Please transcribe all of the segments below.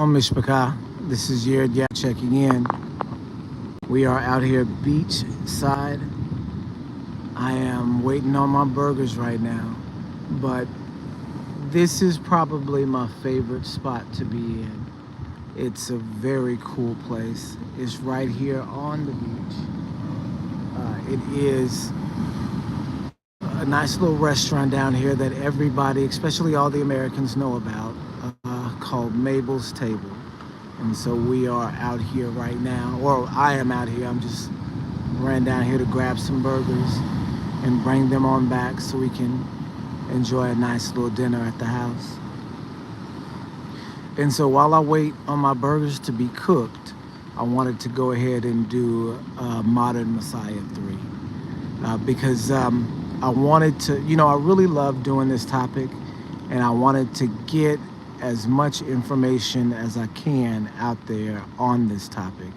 Mishpaka. This is Yared Yak checking in. We are out here beachside. I am waiting on my burgers right now, but this is probably my favorite spot to be in. It's a very cool place. It's right here on the beach. It is a nice little restaurant down here that everybody, especially all the Americans, know about, called Mabel's Table. And so we are out here right now, or I am out here. I'm just ran down here to grab some burgers and bring them on back so we can enjoy a nice little dinner at the house. And so while I wait on my burgers to be cooked, I wanted to go ahead and do Modern Messiah 3 because I wanted to, I really love doing this topic, and I wanted to get as much information as I can out there on this topic.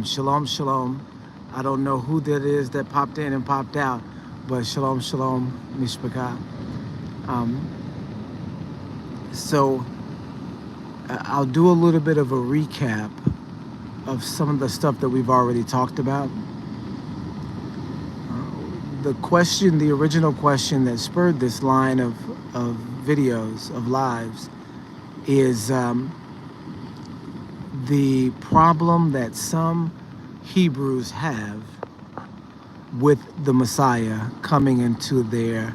Shalom, shalom. I don't know who that is that popped in and popped out, but shalom, shalom, mishpachah. So I'll do a little bit of a recap of some of the stuff that we've already talked about. The original question that spurred this line of videos, of lives, is the problem that some Hebrews have with the Messiah coming into their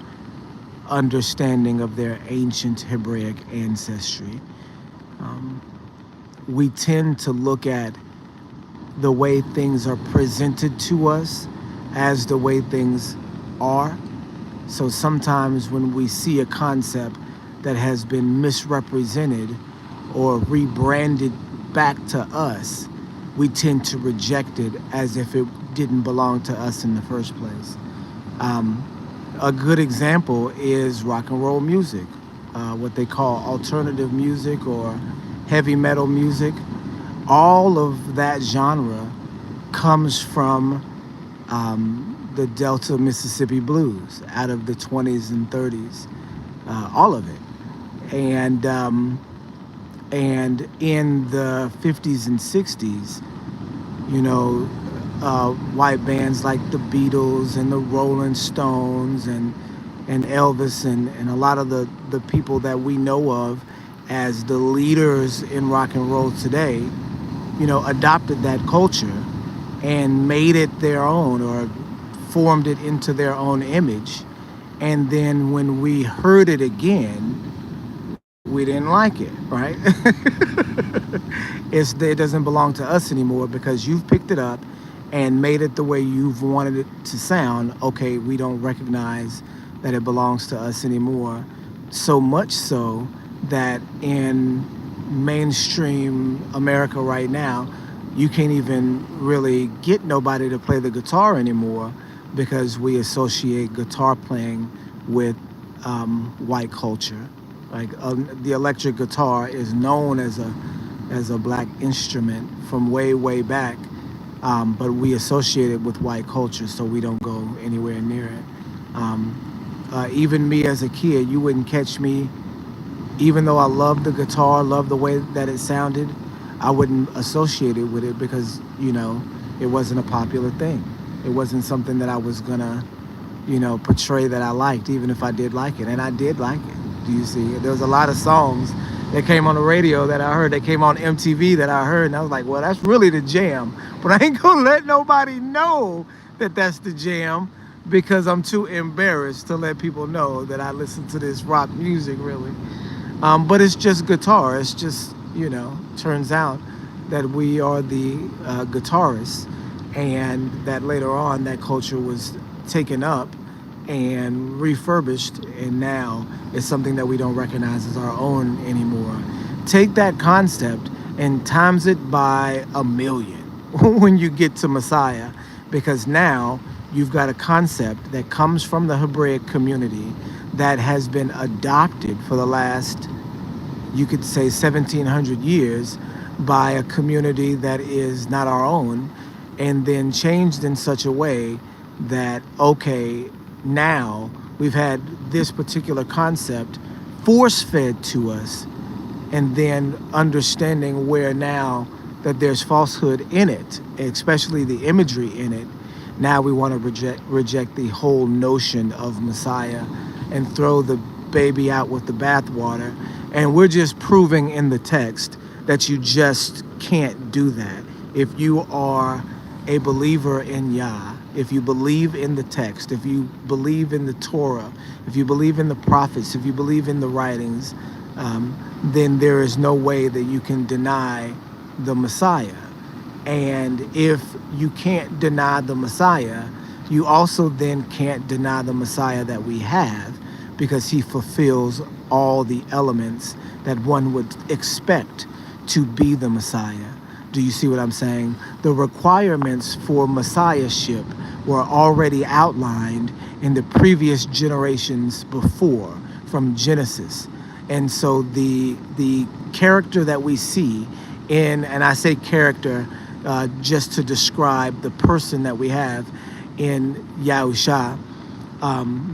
understanding of their ancient Hebraic ancestry. We tend to look at the way things are presented to us as the way things are. So sometimes when we see a concept that has been misrepresented or rebranded back to us, we tend to reject it as if it didn't belong to us in the first place. A good example is rock and roll music, what they call alternative music or heavy metal music. All of that genre comes from the Delta Mississippi blues out of the 20s and 30s, all of it. And in the 50s and 60s, white bands like the Beatles and the Rolling Stones and Elvis and a lot of the people that we know of as the leaders in rock and roll today, adopted that culture and made it their own or formed it into their own image. And then when we heard it again, we didn't like it, right? It doesn't belong to us anymore because you've picked it up and made it the way you've wanted it to sound. Okay, we don't recognize that it belongs to us anymore. So much so that in mainstream America right now, you can't even really get nobody to play the guitar anymore because we associate guitar playing with white culture. Like the electric guitar is known as a black instrument from way back, but we associate it with white culture, so we don't go anywhere near it. Even me as a kid, you wouldn't catch me, even though I loved the guitar, loved the way that it sounded, I wouldn't associate it with it because, it wasn't a popular thing. It wasn't something that I was gonna, portray that I liked, even if I did like it. And I did like it. Do you see? There was a lot of songs that came on the radio that I heard, that came on MTV that I heard, and I was like, well, that's really the jam. But I ain't gonna let nobody know that that's the jam because I'm too embarrassed to let people know that I listen to this rock music, really. But it's just guitar. It's just, turns out that we are the guitarists, and that later on that culture was taken up and refurbished, and now it's something that we don't recognize as our own anymore. Take that concept and times it by 1,000,000 when you get to Messiah, because now you've got a concept that comes from the Hebraic community that has been adopted for the last, you could say, 1,700 years by a community that is not our own, and then changed in such a way that, okay, now we've had this particular concept force-fed to us and then understanding where now that there's falsehood in it, especially the imagery in it. Now we want to reject the whole notion of Messiah and throw the baby out with the bathwater. And we're just proving in the text that you just can't do that. If you are a believer in Yah, if you believe in the text, if you believe in the Torah, if you believe in the prophets, if you believe in the writings, then there is no way that you can deny the Messiah. And if you can't deny the Messiah, you also then can't deny the Messiah that we have, because he fulfills all the elements that one would expect to be the Messiah. Do you see what I'm saying? The requirements for Messiahship were already outlined in the previous generations before, from Genesis. And so the character that we see in, and I say character just to describe the person that we have in Yahusha,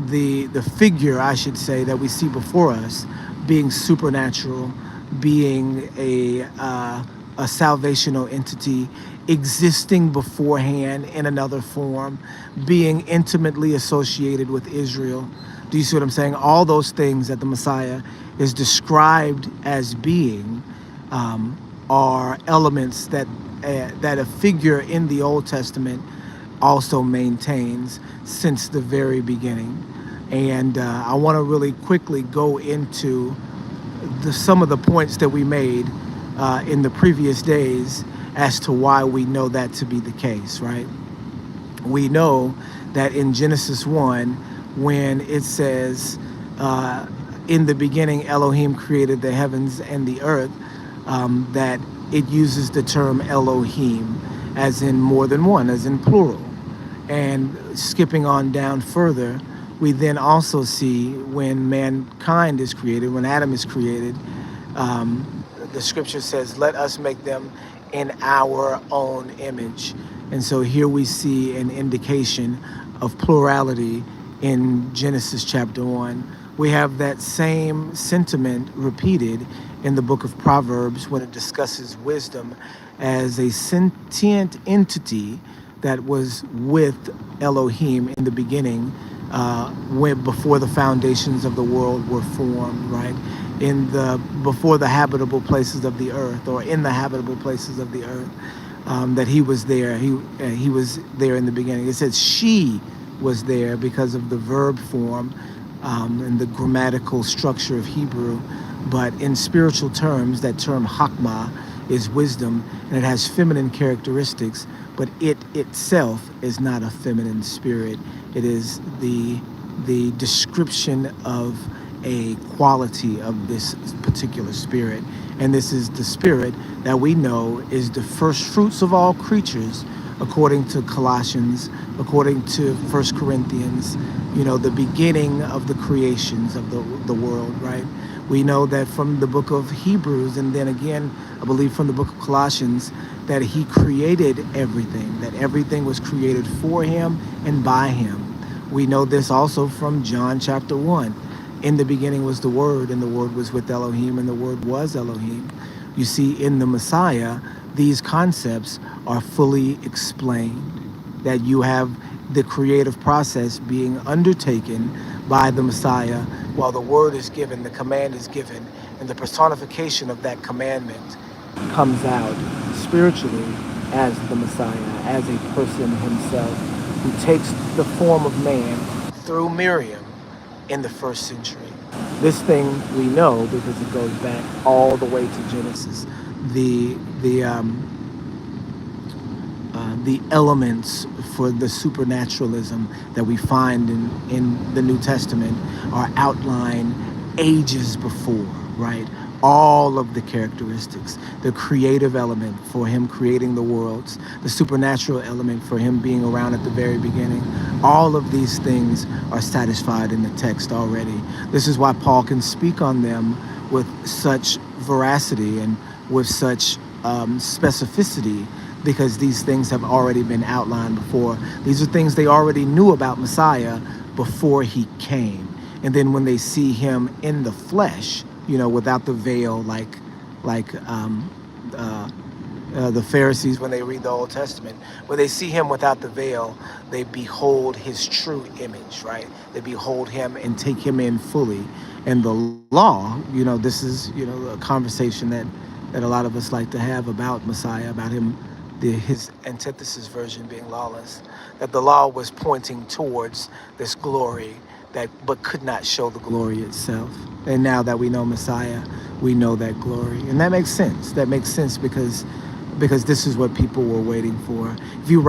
the figure, I should say, that we see before us, being supernatural, being a salvational entity, existing beforehand in another form, being intimately associated with Israel. Do you see what I'm saying? All those things that the Messiah is described as being are elements that a figure in the Old Testament also maintains since the very beginning. And I want to really quickly go into some of the points that we made in the previous days as to why we know that to be the case, right? We know that in Genesis 1, when it says, in the beginning Elohim created the heavens and the earth, that it uses the term Elohim as in more than one, as in plural. And skipping on down further, we then also see when mankind is created, when Adam is created, the scripture says, let us make them in our own image. And so here we see an indication of plurality in Genesis chapter 1. We have that same sentiment repeated in the book of Proverbs when it discusses wisdom as a sentient entity that was with Elohim in the beginning, before the foundations of the world were formed, right? Before the habitable places of the earth, or in the habitable places of the earth, that he was there. He was there in the beginning. It says she was there because of the verb form and the grammatical structure of Hebrew. But in spiritual terms, that term Hakmah is wisdom, and it has feminine characteristics, but it itself is not a feminine spirit. It is the description of a quality of this particular spirit. And this is the spirit that we know is the first fruits of all creatures, according to Colossians, according to 1 Corinthians, the beginning of the creations of the world, right? We know that from the book of Hebrews, and then again, I believe from the book of Colossians, that he created everything, that everything was created for him and by him. We know this also from John chapter 1. In the beginning was the Word, and the Word was with Elohim, and the Word was Elohim. You see, in the Messiah, these concepts are fully explained, that you have the creative process being undertaken by the Messiah, while the word is given, the command is given, and the personification of that commandment comes out spiritually as the Messiah, as a person himself, who takes the form of man through Miriam in the first century. This thing we know because it goes back all the way to Genesis. The elements for the supernaturalism that we find in the New Testament are outlined ages before, right? All of the characteristics, the creative element for him creating the worlds, the supernatural element for him being around at the very beginning, all of these things are satisfied in the text already. This is why Paul can speak on them with such veracity and with such specificity, because these things have already been outlined before. These are things they already knew about Messiah before he came. And then when they see him in the flesh, without the veil, like like the Pharisees when they read the Old Testament. When they see him without the veil, they behold his true image, right? They behold him and take him in fully. And the law, this is, a conversation that a lot of us like to have about Messiah, about him, his antithesis version being lawless, that the law was pointing towards this glory that but could not show the glory itself. And now that we know Messiah, we know that glory. And that makes sense. That makes sense because this is what people were waiting for. If you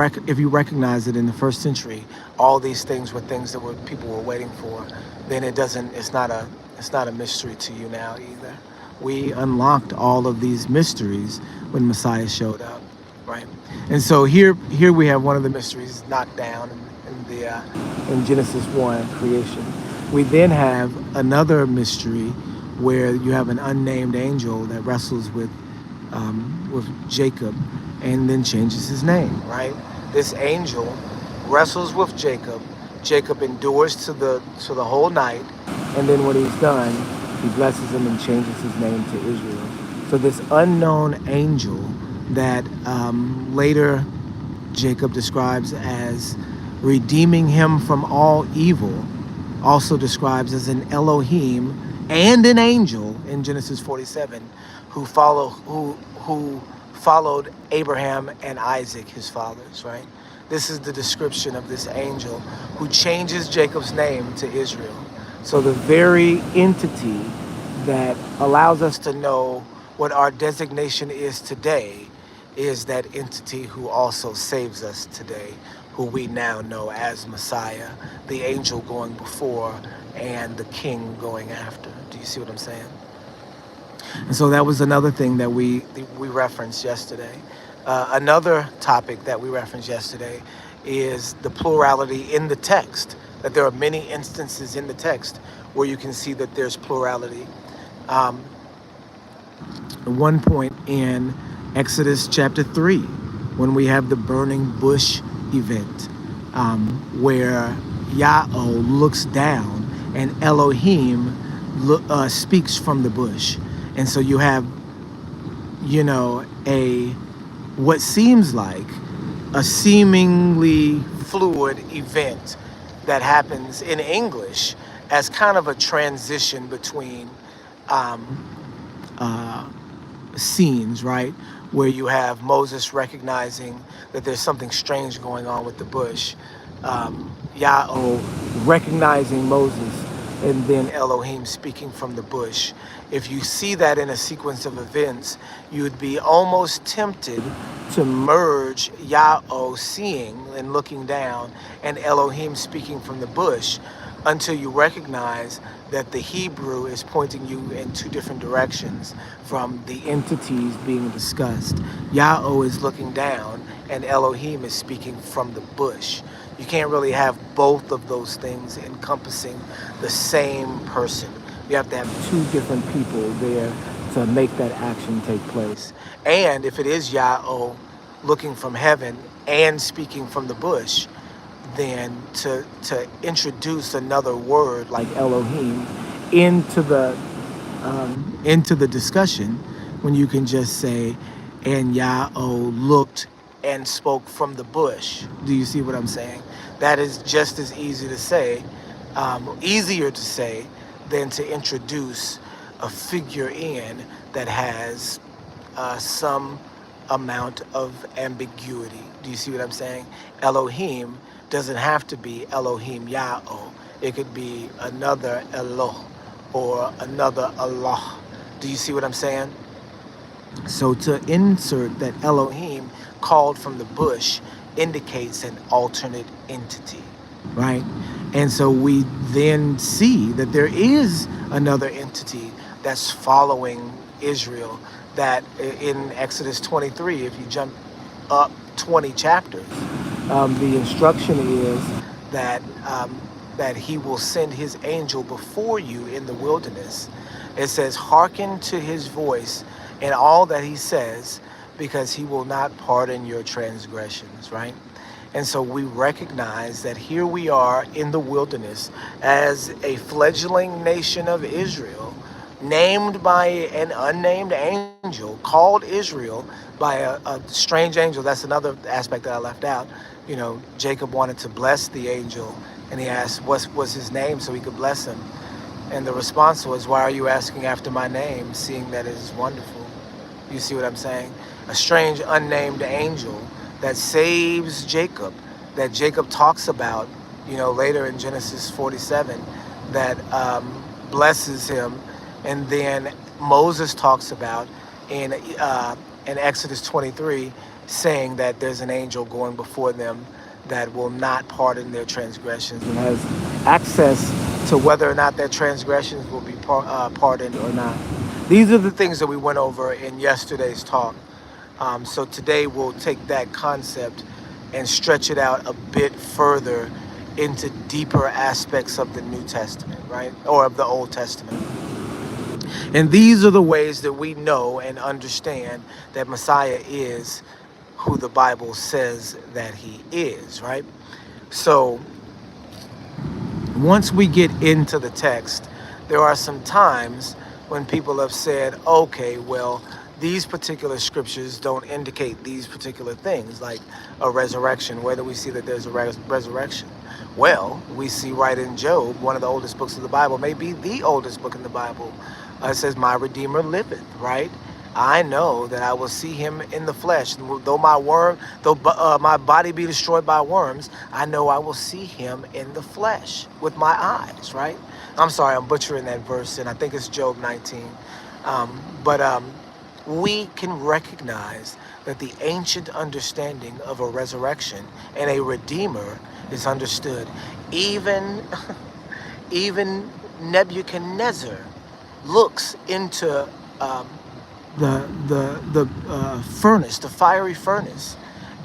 recognize that in the first century, all these things were things that people were waiting for, then it's not a mystery to you now either. We unlocked all of these mysteries when Messiah showed up, right? And so here we have one of the mysteries knocked down in Genesis 1, creation. We then have another mystery where you have an unnamed angel that wrestles with Jacob and then changes his name, right? This angel wrestles with Jacob. Jacob endures to the whole night, and then when he's done, he blesses him and changes his name to Israel. So this unknown angel that later Jacob describes as redeeming him from all evil, also describes as an Elohim and an angel in Genesis 47, who followed Abraham and Isaac, his fathers, right? This is the description of this angel who changes Jacob's name to Israel. So the very entity that allows us to know what our designation is today is that entity who also saves us today, who we now know as Messiah, the angel going before and the king going after. Do you see what I'm saying? And so that was another thing that we referenced yesterday. Another topic that we referenced yesterday is the plurality in the text, that there are many instances in the text where you can see that there's plurality. One point in Exodus chapter 3, when we have the burning bush event, where Yahweh looks down and Elohim speaks from the bush. And so you have, what seems like a seemingly fluid event that happens in English as kind of a transition between scenes, right? Where you have Moses recognizing that there's something strange going on with the bush, Yahweh recognizing Moses, and then Elohim speaking from the bush. If you see that in a sequence of events, you'd be almost tempted to merge Yahweh seeing and looking down and Elohim speaking from the bush, until you recognize that the Hebrew is pointing you in two different directions from the entities being discussed. Yahweh is looking down and Elohim is speaking from the bush. You can't really have both of those things encompassing the same person. You have to have two different people there to make that action take place. And if it is Yahweh looking from heaven and speaking from the bush, then to introduce another word like Elohim into the discussion, when you can just say, and Yahweh looked and spoke from the bush. Do you see what I'm saying? That is just as easy to say, easier to say than to introduce a figure in that has some amount of ambiguity. Do you see what I'm saying? Elohim doesn't have to be Elohim Yahweh. It could be another Eloh or another Allah. Do you see what I'm saying? So to insert that Elohim called from the bush indicates an alternate entity, right? And so we then see that there is another entity that's following Israel, that in Exodus 23, if you jump up 20 chapters, the instruction is that he will send his angel before you in the wilderness. It says, hearken to his voice and all that he says, because he will not pardon your transgressions, right? And so we recognize that here we are in the wilderness as a fledgling nation of Israel, named by an unnamed angel, called Israel by a strange angel. That's another aspect that I left out. You know, Jacob wanted to bless the angel, and he asked, what was his name so he could bless him? And the response was, why are you asking after my name, seeing that it is wonderful? You see what I'm saying? A strange, unnamed angel that saves Jacob, that Jacob talks about, you know, later in Genesis 47, that blesses him. And then Moses talks about in Exodus 23, saying that there's an angel going before them that will not pardon their transgressions and has access to whether or not their transgressions will be pardoned or not. These are the things that we went over in yesterday's talk. So today we'll take that concept and stretch it out a bit further into deeper aspects of the New Testament, right? Or of the Old Testament. And these are the ways that we know and understand that Messiah is who the Bible says that he is, right? So once we get into the text, there are some times when people have said, okay, well, these particular scriptures don't indicate these particular things, like a resurrection. Where do we see that there's a resurrection? Well, we see right in Job, one of the oldest books of the Bible, maybe the oldest book in the Bible. It says, my Redeemer liveth, right? I know that I will see him in the flesh. Though my body be destroyed by worms, I know I will see him in the flesh with my eyes, right? I'm sorry, I'm butchering that verse, and I think it's Job 19. But we can recognize that the ancient understanding of a resurrection and a redeemer is understood. Even Nebuchadnezzar looks into the furnace, the fiery furnace,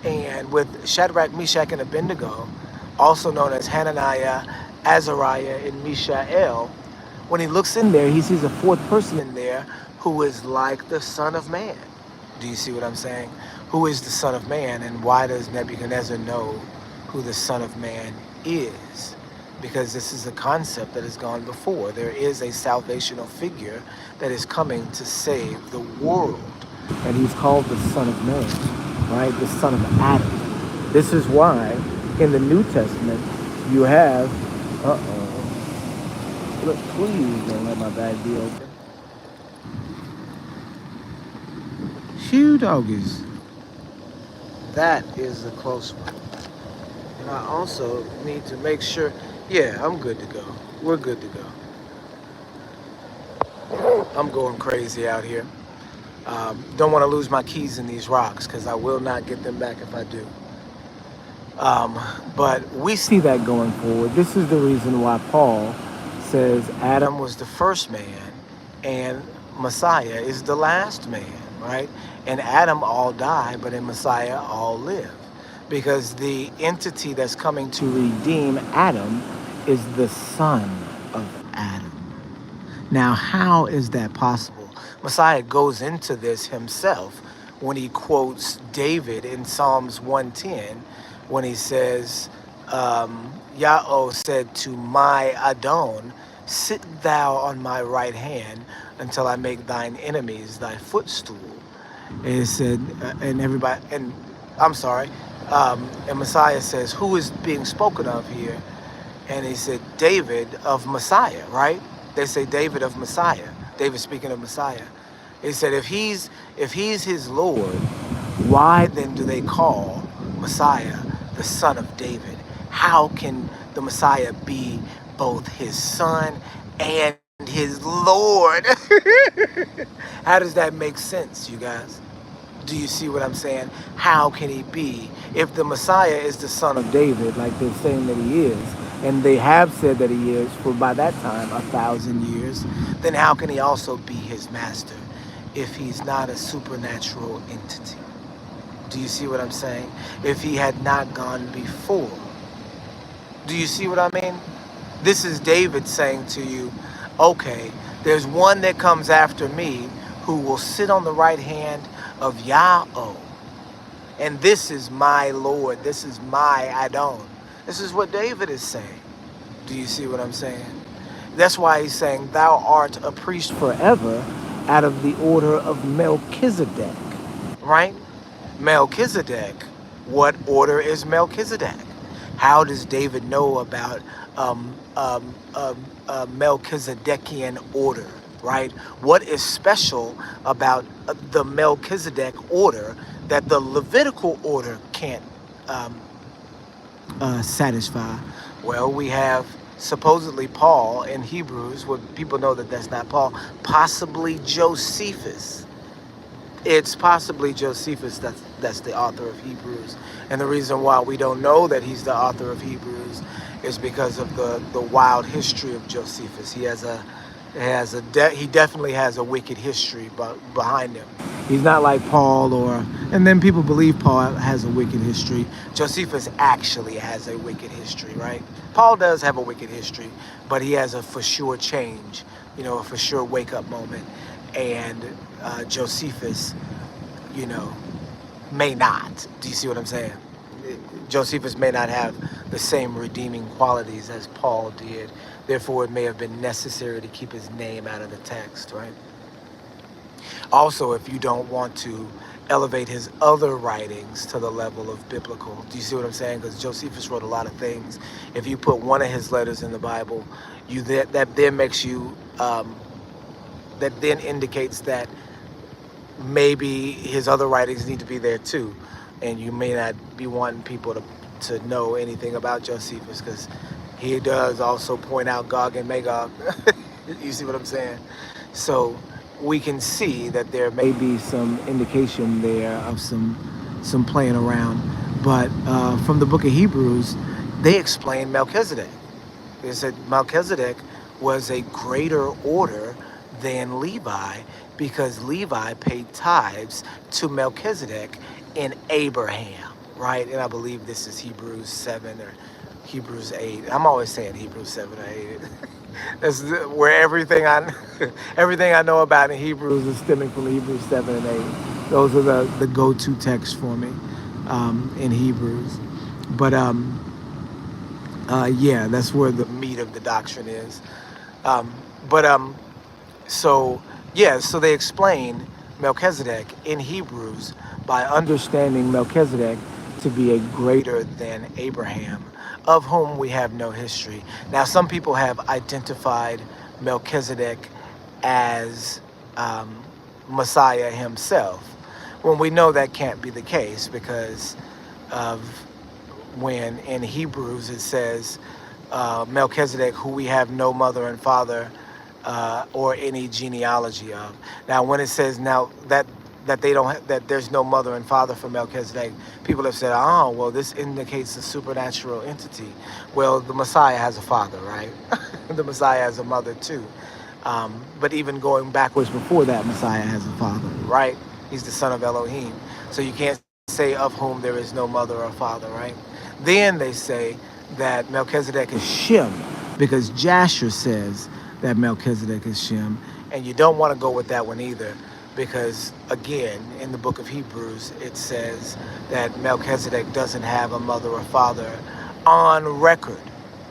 and with Shadrach, Meshach, and Abednego, also known as Hananiah, Azariah, and Mishael. When he looks in there, he sees a fourth person in there who is like the Son of Man. Do you see what I'm saying? Who is the Son of Man, and why does Nebuchadnezzar know who the Son of Man is? Because this is a concept that has gone before. There is a salvational figure that is coming to save the world. And he's called the Son of Man, right? The Son of Adam. This is why in the New Testament you have, look, please don't let my bag be open. Phew, doggies. That is a close one. And I also need to make sure, yeah, I'm good to go. We're good to go. I'm going crazy out here. Don't want to lose my keys in these rocks because I will not get them back if I do. But we see that going forward. This is the reason why Paul says Adam was the first man and Messiah is the last man, right? And Adam all die, but in Messiah all live. Because the entity that's coming to redeem Adam is the son of Adam. Now, how is that possible? Messiah goes into this himself when he quotes David in Psalms 110, when he says, Yahweh said to my Adon, sit thou on my right hand until I make thine enemies thy footstool. And it said, and Messiah says, who is being spoken of here? And he said, David of Messiah, right? They say David of Messiah. David speaking of Messiah. He said, if he's his Lord, why then do they call Messiah the son of David? How can the Messiah be both his son and his Lord? How does that make sense, you guys? Do you see what I'm saying? How can he be? If the Messiah is the son of David, like they're saying that he is, and they have said that he is for by that time 1,000 years, then how can he also be his master if he's not a supernatural entity? Do you see what I'm saying? If he had not gone before. Do you see what I mean? This is David saying to you, okay, there's one that comes after me who will sit on the right hand of Yahweh. And this is my Lord. This is my Adon. This is what David is saying. Do you see what I'm saying? That's why he's saying, thou art a priest forever out of the order of Melchizedek, right? Melchizedek. What order is Melchizedek? How does David know about Melchizedekian order, right? What is special about the Melchizedek order that the Levitical order can't um, satisfy? Well, we have supposedly Paul in Hebrews, what people know that that's not Paul, possibly Josephus. It's possibly Josephus that's the author of Hebrews. And the reason why we don't know that he's the author of Hebrews is because of the wild history of Josephus. He definitely has a wicked history behind him. He's not like Paul, and then people believe Paul has a wicked history. Josephus actually has a wicked history, right? Paul does have a wicked history, but he has a for sure change, a for sure wake up moment. And Josephus, you know, may not. Do you see what I'm saying? Josephus may not have the same redeeming qualities as Paul did. Therefore, it may have been necessary to keep his name out of the text, right? Also, if you don't want to elevate his other writings to the level of biblical, do you see what I'm saying? Because Josephus wrote a lot of things. If you put one of his letters in the Bible, that then makes you that then indicates that maybe his other writings need to be there too, and you may not be wanting people to know anything about Josephus because he does also point out Gog and Magog. You see what I'm saying? So we can see that there may be some indication there of some playing around, but from the book of Hebrews, they explain Melchizedek. They said Melchizedek was a greater order than Levi because Levi paid tithes to Melchizedek in Abraham, right? And I believe this is Hebrews 7 or Hebrews 8. I'm always saying Hebrews 7 or 8. That's where everything I know about in Hebrews is stemming from Hebrews 7 and 8. Those are the go-to texts for me in Hebrews. But yeah, that's where the meat of the doctrine is. But So, yeah, so they explain Melchizedek in Hebrews by understanding Melchizedek to be a greater than Abraham, of whom we have no history. Now, some people have identified Melchizedek as Messiah himself, when we know that can't be the case because of when in Hebrews it says, Melchizedek, who we have no mother and father or any genealogy of. Now, when it says now that they don't that there's no mother and father for Melchizedek, people have said, oh, well, this indicates a supernatural entity. Well, the Messiah has a father, right? The Messiah has a mother too. But even going backwards before that, Messiah has a father, right? He's the son of Elohim. So you can't say of whom there is no mother or father, right? Then they say that Melchizedek is Shem because Jasher says that Melchizedek is Shem. And you don't want to go with that one either because, again, in the book of Hebrews, it says that Melchizedek doesn't have a mother or father on record.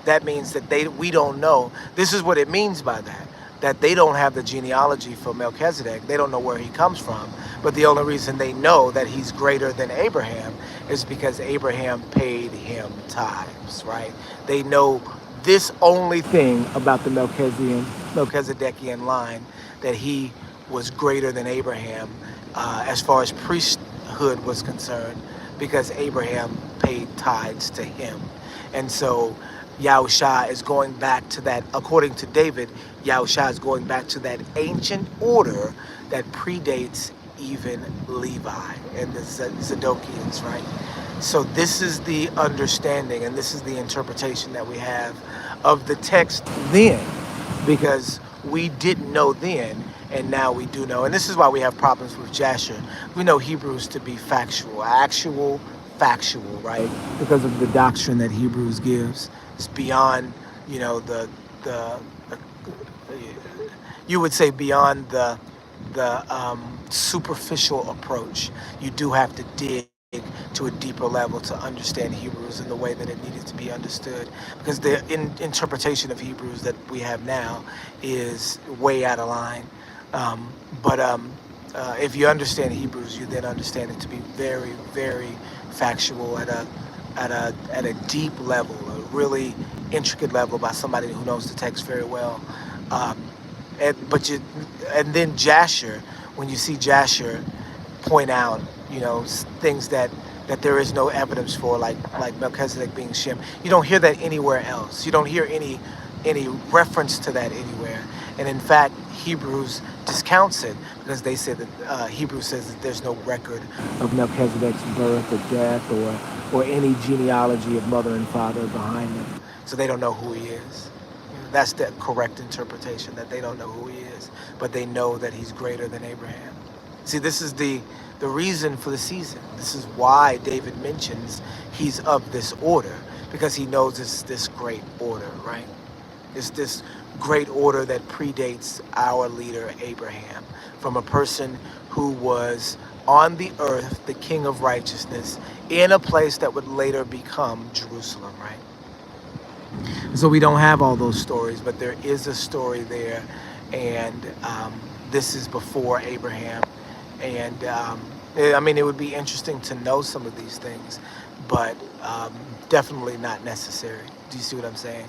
That means that we don't know. This is what it means by that they don't have the genealogy for Melchizedek. They don't know where he comes from. But the only reason they know that he's greater than Abraham is because Abraham paid him tithes, right? They know this only thing about the Melchizedekian line, that he was greater than Abraham as far as priesthood was concerned, because Abraham paid tithes to him. And so Yahusha is going back to that, according to David, Yahusha is going back to that ancient order that predates even Levi and the Zadokians, right? So this is the understanding and this is the interpretation that we have of the text then, because we didn't know then and now we do know. And this is why we have problems with Jasher. We know Hebrews to be factual, factual, right? Because of the doctrine that Hebrews gives. It's beyond, the you would say beyond the superficial approach. You do have to dig to a deeper level to understand Hebrews in the way that it needed to be understood, because the interpretation of Hebrews that we have now is way out of line. But if you understand Hebrews, you then understand it to be very, very factual at a deep level, a really intricate level by somebody who knows the text very well. Um, and then Jasher, when you see Jasher point out, things that there is no evidence for, like Melchizedek being Shem. You don't hear that anywhere else. You don't hear any reference to that anywhere. And in fact, Hebrews discounts it because they say that Hebrews says that there's no record of Melchizedek's birth or death or any genealogy of mother and father behind him. So they don't know who he is. That's the correct interpretation, that they don't know who he is, but they know that he's greater than Abraham. See, this is the reason for the season. This is why David mentions he's of this order, because he knows it's this great order, right? It's this great order that predates our leader Abraham, from a person who was on the earth, the king of righteousness, in a place that would later become Jerusalem, right? So we don't have all those stories, but there is a story there, and this is before Abraham. And it would be interesting to know some of these things, but definitely not necessary. Do you see what I'm saying?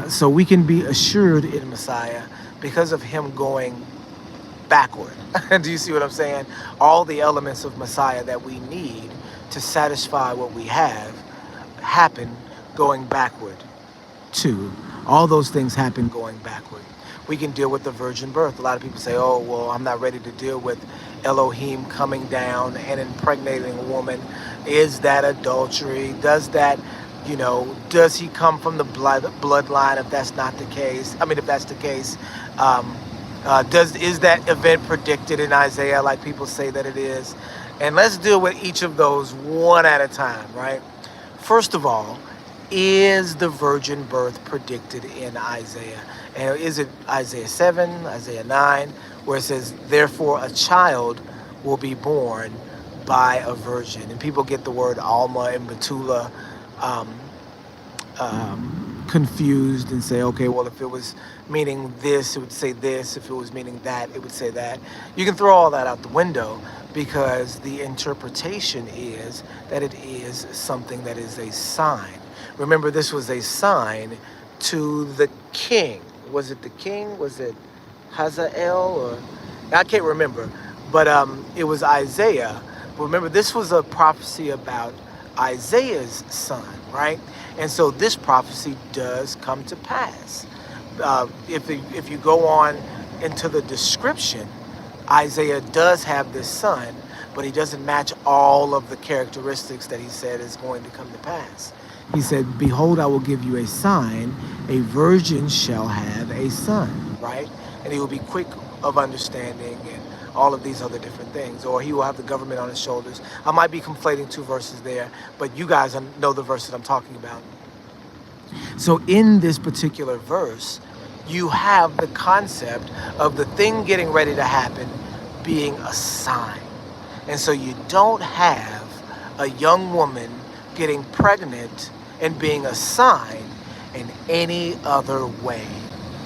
So we can be assured in Messiah because of him going backward. Do you see what I'm saying? All the elements of Messiah that we need to satisfy what we have happen going backward too. All those things happen going backward. We can deal with the virgin birth. A lot of people say, oh, well, I'm not ready to deal with Elohim coming down and impregnating a woman. Is that adultery? Does he come from the bloodline if that's not the case? If that's the case, is that event predicted in Isaiah like people say that it is? And let's deal with each of those one at a time, right? First of all, is the virgin birth predicted in Isaiah? And is it Isaiah 7, Isaiah 9, where it says, therefore a child will be born by a virgin? And people get the word Alma and Betula confused and say, okay, well, if it was meaning this, it would say this. If it was meaning that, it would say that. You can throw all that out the window, because the interpretation is that it is something that is a sign. Remember, this was a sign to the king. Was it the king? Was it Hazael? Or I can't remember. But it was Isaiah. But remember, this was a prophecy about Isaiah's son, right? And so this prophecy does come to pass. If you go on into the description, Isaiah does have this son, but he doesn't match all of the characteristics that he said is going to come to pass. He said, behold, I will give you a sign, a virgin shall have a son, right? And he will be quick of understanding and all of these other different things. Or he will have the government on his shoulders. I might be conflating two verses there, but you guys know the verse that I'm talking about. So in this particular verse, you have the concept of the thing getting ready to happen being a sign. And so you don't have a young woman getting pregnant and being a sign in any other way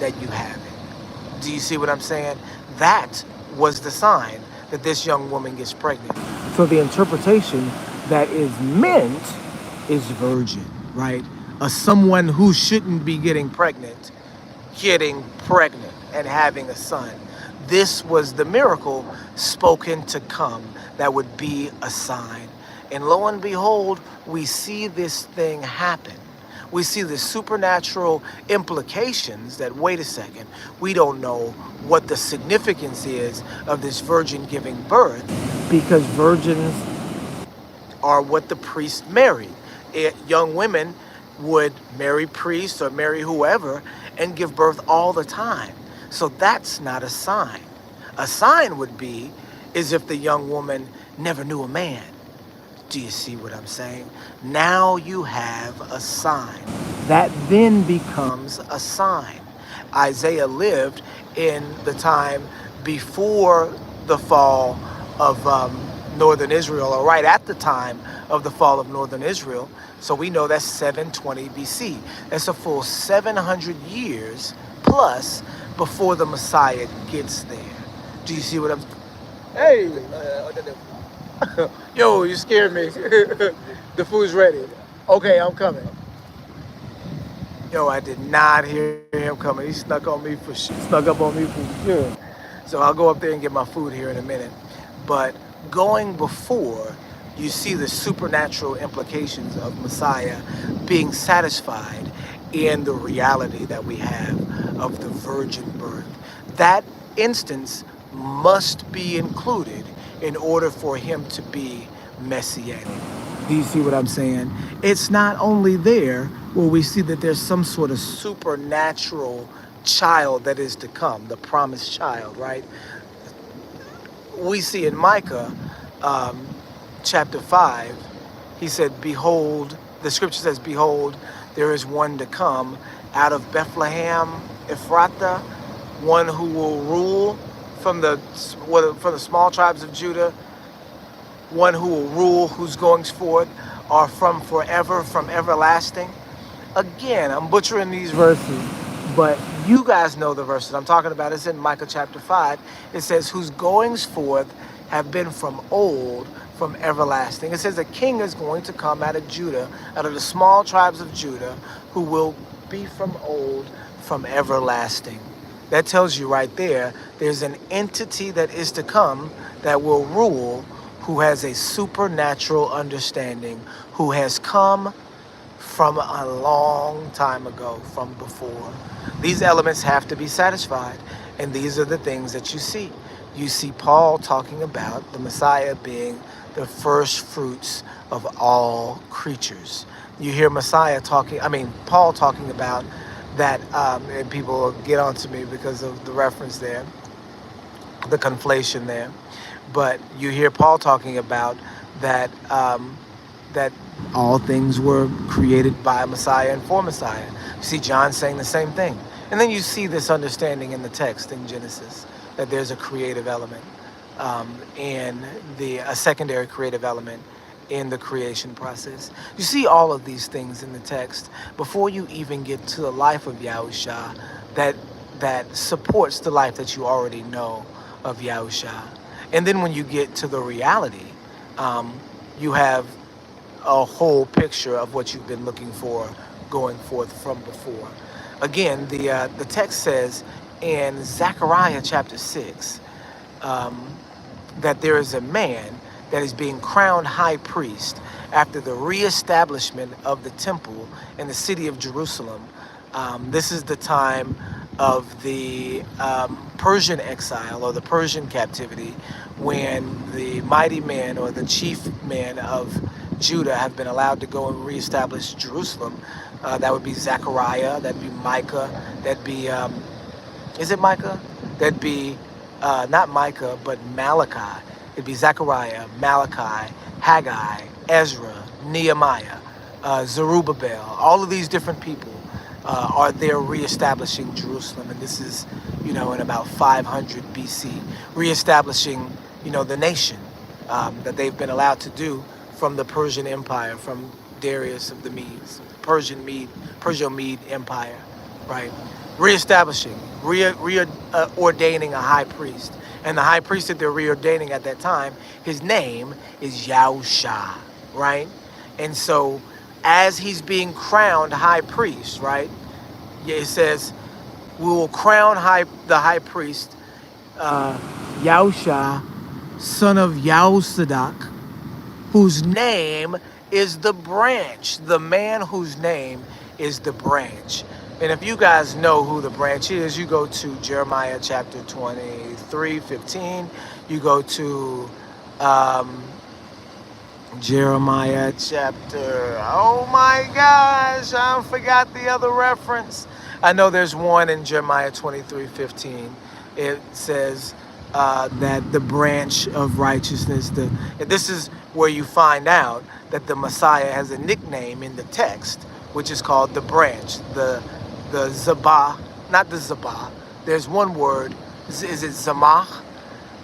that you have it. Do you see what I'm saying? That was the sign that this young woman gets pregnant. So the interpretation that is meant is virgin, right? Someone who shouldn't be getting pregnant and having a son. This was the miracle spoken to come that would be a sign. And lo and behold, we see this thing happen. We see the supernatural implications that, wait a second, we don't know what the significance is of this virgin giving birth, because virgins are what the priest married. Young women would marry priests or marry whoever and give birth all the time. So that's not a sign. A sign would be as if the young woman never knew a man. Do you see what I'm saying? Now you have a sign. That then becomes a sign. Isaiah lived in the time before the fall of northern Israel, or right at the time of the fall of northern Israel. So we know that's 720 BC. That's a full 700 years plus before the Messiah gets there. Do you see what I'm? Hey, yo, you scared me. The food's ready. Okay, I'm coming. Yo, I did not hear him coming. He snuck up on me for sure. So I'll go up there and get my food here in a minute. But going before, you see the supernatural implications of Messiah being satisfied in the reality that we have of the virgin birth. That instance must be included in order for him to be messianic. Do you see what I'm saying? It's not only there where we see that there's some sort of supernatural child that is to come, the promised child, right? We see in Micah chapter 5, he said, behold, the scripture says, behold, there is one to come out of Bethlehem, Ephrathah, one who will rule from the small tribes of Judah, one who will rule, whose goings forth are from forever, from everlasting. Again, I'm butchering these verses, but you guys know the verses I'm talking about. It's in Micah chapter 5. It says, whose goings forth have been from old, from everlasting. It says a king is going to come out of Judah, out of the small tribes of Judah, who will be from old, from everlasting. That tells you right there, there's an entity that is to come that will rule, who has a supernatural understanding, who has come from a long time ago, from before. These elements have to be satisfied, and these are the things that you see. You see Paul talking about the Messiah being the first fruits of all creatures. You hear Paul talking about that, and people get onto me because of the reference there, the conflation there. But you hear Paul talking about that that all things were created by Messiah and for Messiah. You see John saying the same thing. And then you see this understanding in the text in Genesis that there's a creative element and a secondary creative element in the creation process. You see all of these things in the text before you even get to the life of Yahusha that supports the life that you already know of Yahusha. And then when you get to the reality, you have a whole picture of what you've been looking for going forth from before. Again, the text says in Zechariah chapter 6 that there is a man that is being crowned high priest after the reestablishment of the temple in the city of Jerusalem. This is the time of the Persian exile or the Persian captivity, when the mighty men or the chief men of Judah have been allowed to go and reestablish Jerusalem. That would be Zechariah, that'd be Micah, that'd be, is it Micah? That'd be not Micah, but Malachi. It'd be Zechariah, Malachi, Haggai, Ezra, Nehemiah, Zerubbabel. All of these different people are there reestablishing Jerusalem. And this is, in about 500 BC, reestablishing, the nation that they've been allowed to do from the Persian Empire, from Darius of the Medes, Persian-Mede Empire, right? Reestablishing, ordaining a high priest. And the high priest that they're reordaining at that time, his name is Yahusha, right? And so as he's being crowned high priest, right? It says, we will crown the high priest, Yahusha, son of Yahusadak, whose name is the branch, the man whose name is the branch. And if you guys know who the branch is, you go to Jeremiah chapter 23:15. You go to Jeremiah chapter, oh my gosh, I forgot the other reference. I know there's one in Jeremiah 23:15. It says that the branch of righteousness, this is where you find out that the Messiah has a nickname in the text, which is called the branch, the Zabah, not the Zabah. There's one word, is it Zamach?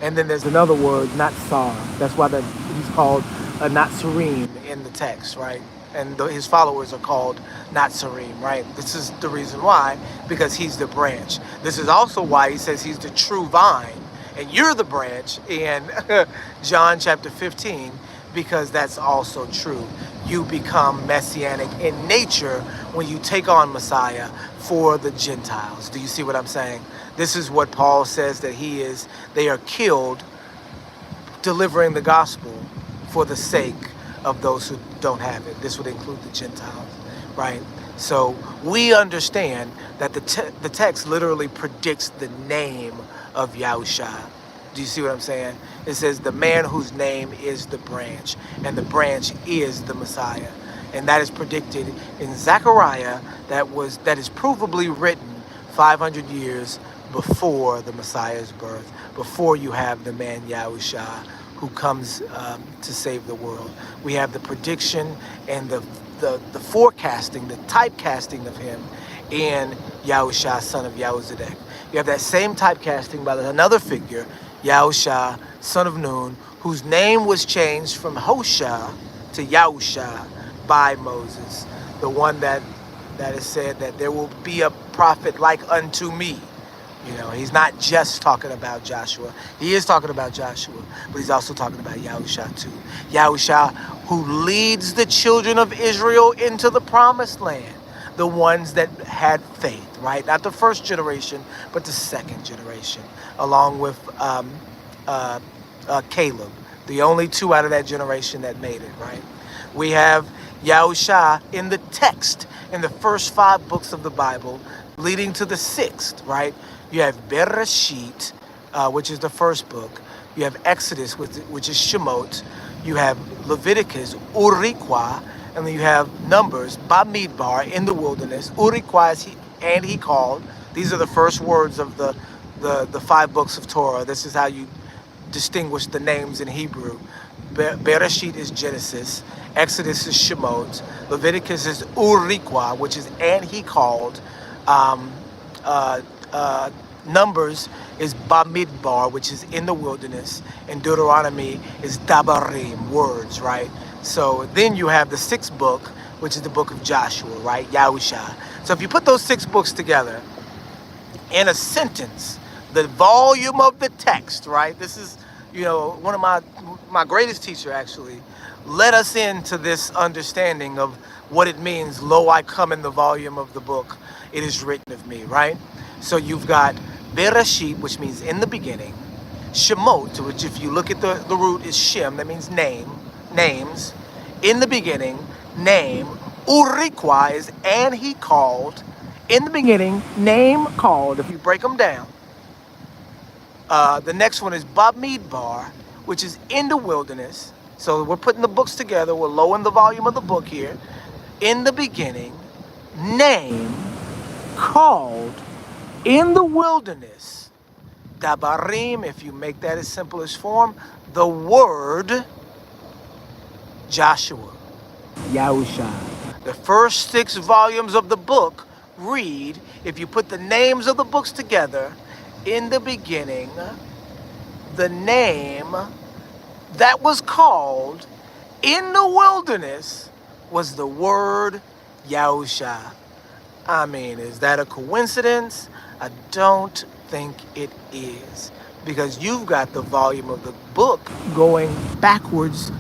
And then there's another word, not Sar. That's why he's called a Nazarene in the text, right? And his followers are called Nazarene, right? This is the reason why, because he's the branch. This is also why he says he's the true vine, and you're the branch in John chapter 15, because that's also true. You become messianic in nature when you take on Messiah for the Gentiles. Do you see what I'm saying? This is what Paul says that he is. They are killed delivering the gospel for the sake of those who don't have it. This would include the Gentiles, right? So we understand that the text literally predicts the name of Yahusha. Do you see what I'm saying? It says the man whose name is the branch, and the branch is the Messiah. And that is predicted in Zechariah, that is provably written 500 years before the Messiah's birth, before you have the man Yahusha who comes to save the world. We have the prediction and the forecasting, the typecasting of him in Yahusha, son of Yahuzadek. You have that same typecasting by another figure, Yahusha, son of Nun, whose name was changed from Hosha to Yahusha by Moses, the one that is said that there will be a prophet like unto me. You know, he's not just talking about Joshua. He is talking about Joshua, but he's also talking about Yahusha too. Yahusha, who leads the children of Israel into the promised land, the ones that had faith, right? Not the first generation, but the second generation, along with Caleb, the only two out of that generation that made it, right? We have Yahusha in the text, in the first 5 books of the Bible, leading to the 6th, right? You have Bereshit, which is the first book. You have Exodus, which is Shemot. You have Leviticus, Uriqua, and then you have Numbers, Bamidbar, in the wilderness. Uriqua is he called. These are the first words of the 5 books of Torah. This is how you distinguish the names in Hebrew. Bereshit is Genesis. Exodus is Shemot. Leviticus is Uriqua, which is and he called. Numbers is Bamidbar, which is in the wilderness, and Deuteronomy is Dabarim, words, right? So then you have the 6th book, which is the book of Joshua, right? Yahusha. So if you put those 6 books together in a sentence, the volume of the text, right? This is, one of my greatest teacher actually led us into this understanding of what it means. Lo, I come in the volume of the book. It is written of me, right? So you've got Bereshit, which means in the beginning. Shemot, which if you look at the root is Shem, that means name, names. In the beginning, name. Uriqua is and he called. In the beginning, name, called. If you break them down. The next one is Bamidbar, which is in the wilderness. So we're putting the books together. We're lowering the volume of the book here. In the beginning, name, called, in the wilderness, Dabarim, if you make that as simple as form, the word, Joshua, Yahusha. The first 6 volumes of the book read, if you put the names of the books together, in the beginning, the name that was called in the wilderness was the word Yahusha. I mean, is that a coincidence? I don't think it is, because you've got the volume of the book going backwards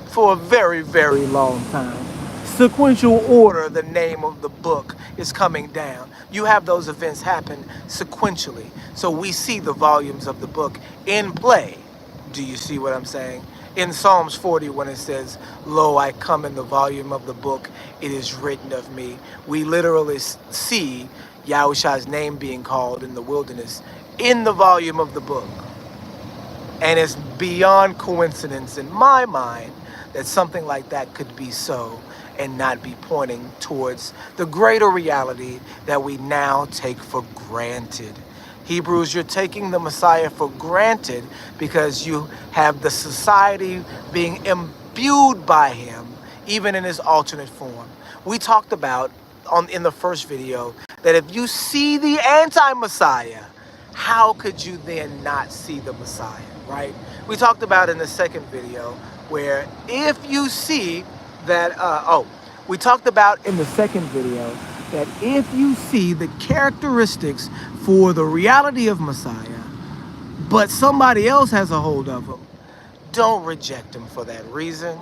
for a very, very long time. Sequential order, the name of the book is coming down. You have those events happen sequentially. So we see the volumes of the book in play. Do you see what I'm saying? In Psalms 40, when it says, lo, I come in the volume of the book, it is written of me. We literally see Yahusha's name being called in the wilderness in the volume of the book. And it's beyond coincidence in my mind that something like that could be so and not be pointing towards the greater reality that we now take for granted. Hebrews, you're taking the Messiah for granted because you have the society being imbued by him, even in his alternate form. We talked about in the first video that if you see the anti-Messiah, how could you then not see the Messiah, right? We talked about in the second video where if you see that, we talked about in the second video that if you see the characteristics for the reality of Messiah, but somebody else has a hold of him, don't reject him for that reason.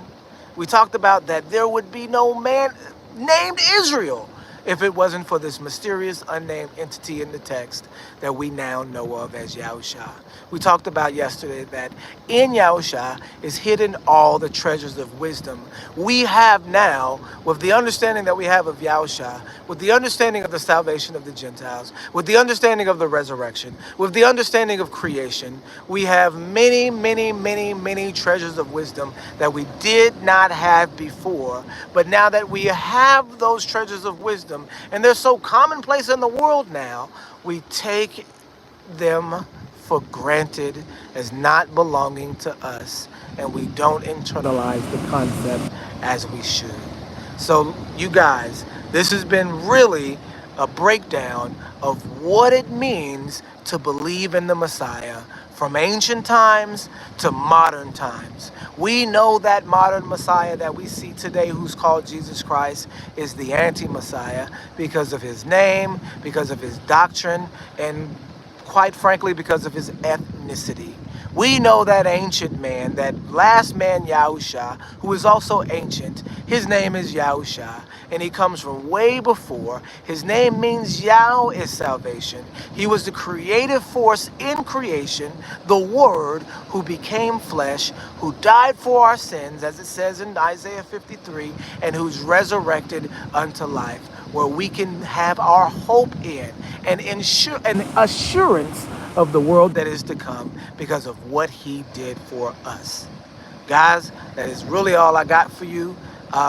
We talked about that there would be no man named Israel if it wasn't for this mysterious unnamed entity in the text that we now know of as Yahusha. We talked about yesterday that in Yahusha is hidden all the treasures of wisdom we have now, with the understanding that we have of Yahusha, with the understanding of the salvation of the Gentiles, with the understanding of the resurrection, with the understanding of creation. We have many, many, many, many treasures of wisdom that we did not have before. But now that we have those treasures of wisdom, and they're so commonplace in the world now, we take them for granted as not belonging to us, and we don't internalize the concept as we should. So you guys, this has been really a breakdown of what it means to believe in the Messiah from ancient times to modern times. We know that modern Messiah that we see today, who's called Jesus Christ, is the anti-Messiah because of his name, because of his doctrine, and quite frankly, because of his ethnicity. We know that ancient man, that last man Yahusha, who is also ancient. His name is Yahusha, and he comes from way before. His name means Yah is salvation. He was the creative force in creation, the Word who became flesh, who died for our sins, as it says in Isaiah 53, and who's resurrected unto life, where we can have our hope in and ensure an assurance of the world that is to come because of what he did for us. Guys, that is really all I got for you.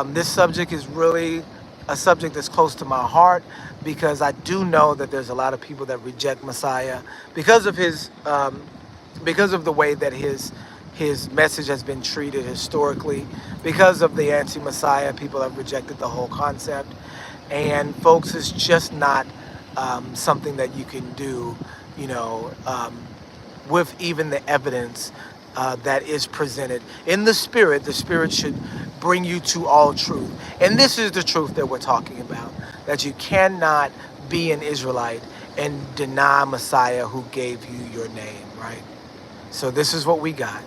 This subject is really a subject that's close to my heart because I do know that there's a lot of people that reject Messiah because of his, because of the way that his message has been treated historically, because of the anti-Messiah. People have rejected the whole concept, and folks, it's just not something that you can do, you know, with even the evidence that is presented in the Spirit. The Spirit should bring you to all truth. And this is the truth that we're talking about, that you cannot be an Israelite and deny Messiah who gave you your name, right? So this is what we got.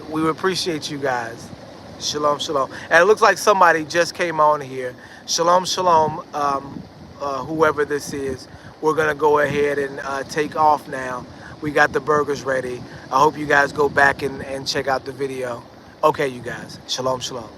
We appreciate you guys. Shalom, shalom. And it looks like somebody just came on here. Shalom, shalom, whoever this is. We're going to go ahead and take off now. We got the burgers ready. I hope you guys go back and check out the video. Okay, you guys. Shalom, shalom.